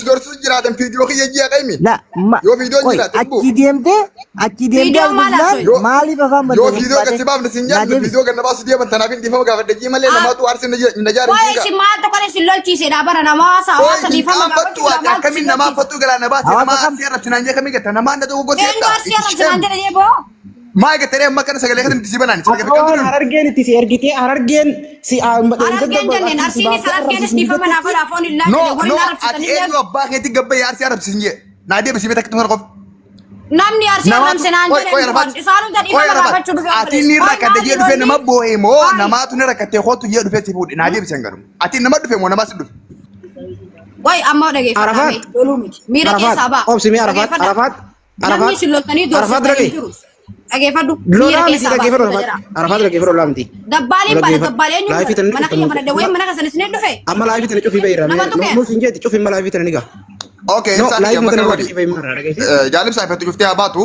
gorsu jiraatan fiidiyoo kiyya ji'a qaymi. La Yoo fiidiyoon jiraate achi deemtee maaliif afaan yoo fiidiyoo gadi baafne sin jaalla fiidiyoo gadi baasu deeman tanaaf hin dhiifama gaafadhe jii malee namaatu aarsi na jaare Wai si maal tokko si lolchiise dhaabara namaa hawaasa dhiifama gaafatu akkamiin namaa fattuu galaa na baase namaa aarsi arrabsinaan jee kamii gata namaa na tokko gootee Eenyu arsi arrabsinaan jedhe jeeboo maa gataree amma kana sagalee kan itti sibanaan Harargeen itti si ergitee Harargeen si Harargeen jenneen arsiinis Harargeenis dhiifama naaf laafoon illaa no jedhe no waliin ati arrabsitanii eenyu abbaa keetti gabbayee aarsi arrabsisin jee naa deebisii beektaa kituma qof namni arsi arrabsinaan jedhe isaan hunda dhiifama gaafachuu dhufe ati ni rakkate jee dhufe nama boo'ee moo namaatu ni rakkate kootu jee dhufe si fuudhe naa deebisan garu ati nama dhufe moo namaa si dhufe Wai amma dhageeffame doluu miti miira keessaa ba'a Obsi mi Arafat namni si loltanii doorsisanii jiru dhageeffadhu Lola miti dhageeffadhu Arafat dhageeffadhu lola miti Dabbaaleen baala dabbaaleen mana kiyya mana dawwee mana kasan isin dhufe amma laayif tana cufi bayra no sinjeeti cufi ma laayif tana niga okay no ibsaa laayif kiyya tana bakka wadi bay mara wadi jaalib saa ifatu cuftee habaatu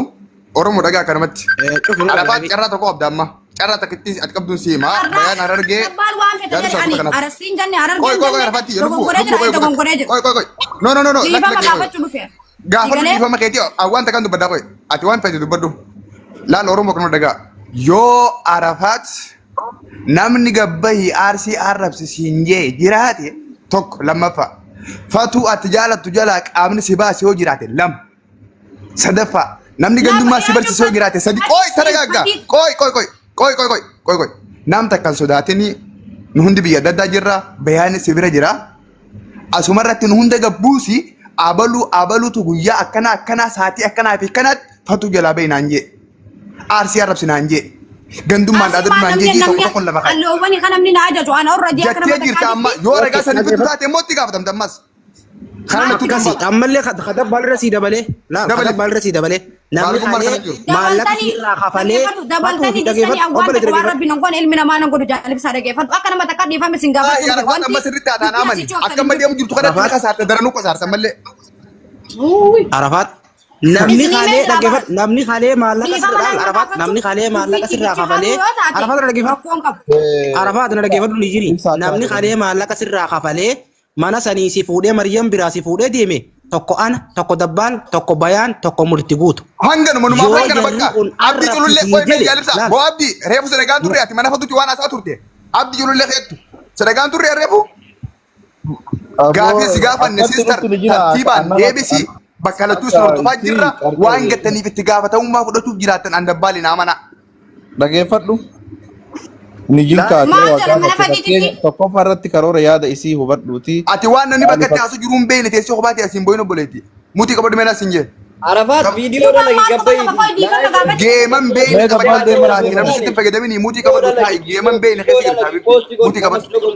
oromoo dhagaa kanamatti Arafat carraa tokko abda amma carraa takkitti ati qabduun siima bayaan Harargee dabbaal waan fedhe jedhani arasiin jenne Harargeen koy Arafat dogoggoree jira dogoggoree jira koy no dhiifama gaafachuu dhufe gaafa dhiifama keetii waan takkan dubbaddaa koy ati waan fedhe dubbaddu laal oromoo kanuma dhagaa yoo Arafat namni gabbayii arsii arrabsisiin jee jiraate tokko lammaffaa fatuu ati jaalattu jalaa qaamni si baase yoo jiraate lama sadaffaa namni gandummaa si barsiise yoo jiraate sadi qoy taragaggaa qoy nam takkan sodaatini nu hundi biyya adda addaa jirra bayaani si bira jira asumarratti nu hunda gabbuusi abaluutu guyyaa akkanaa saatii akkanaa fi akkanaatti fatuu jalaa bayi naan jee arsii arrabsinaan jee gandummaan dhaadadummaan jee tokko tokko lafa kan alloowwani kan namni na ajaju ana orra jee kana jettee jirta amma yoo ragaa sanii bitu taate immoo itti gaafatamta ammas kana natti kasi ammallee khada balra si dabale la khada balra si dabale namni khale maallaqa irraa kafalee dabaltanii disanii awwaan waan rabbiin ongoon ilmi namaa nan godhu jaalib saa dhageeffatu akka nama takka dhiifame sin gaafatu Arafat amma sirriitti haadhaan amani akka amma deemu jirtu kana akka saarte daranuu qosaarsan mallee Arafat namni khale dhageeffatu namni khale maallaqa sirraa Arafat namni khale maallaqa sirraa kafalee Arafat dhageeffatu Arafat na dhageeffatu ni jiri namni khale maallaqa sirraa kafalee mana sanii si fuudhee Maryam biraa si fuudhee deeme tokko ana tokko dabbaan tokko bayaan tokko murti guutu hanganuma numa hangana bakka abdi julullee qoy mee jaalibsa boo abdi reefu sadagaan turre ati mana fatutti waan haasaa turte abdi julullee keettu sadagaan turre reefu gaafii si gaafanne sister tartiibaan deebisi bakka lattuu si hortofaa jirra waan gattaniif itti gaafatamummaa fudhachuuf jiraattan an dabbaali naa mana dhageeffadhu ni jiltaate tokkoffaa irratti karoora yaada isii hubadhuuti ati waan namni bakka itti haasu jiruun beekne teessee kophaati asiin booyin obboleetti mutii qabadhu meenaa siin jee Arafat video na lagi gabay geeman beekne qabadhu namni sitti fayyadamini mutii qabadhu taa'i geeman beekne keessa jirta mutii qabadhu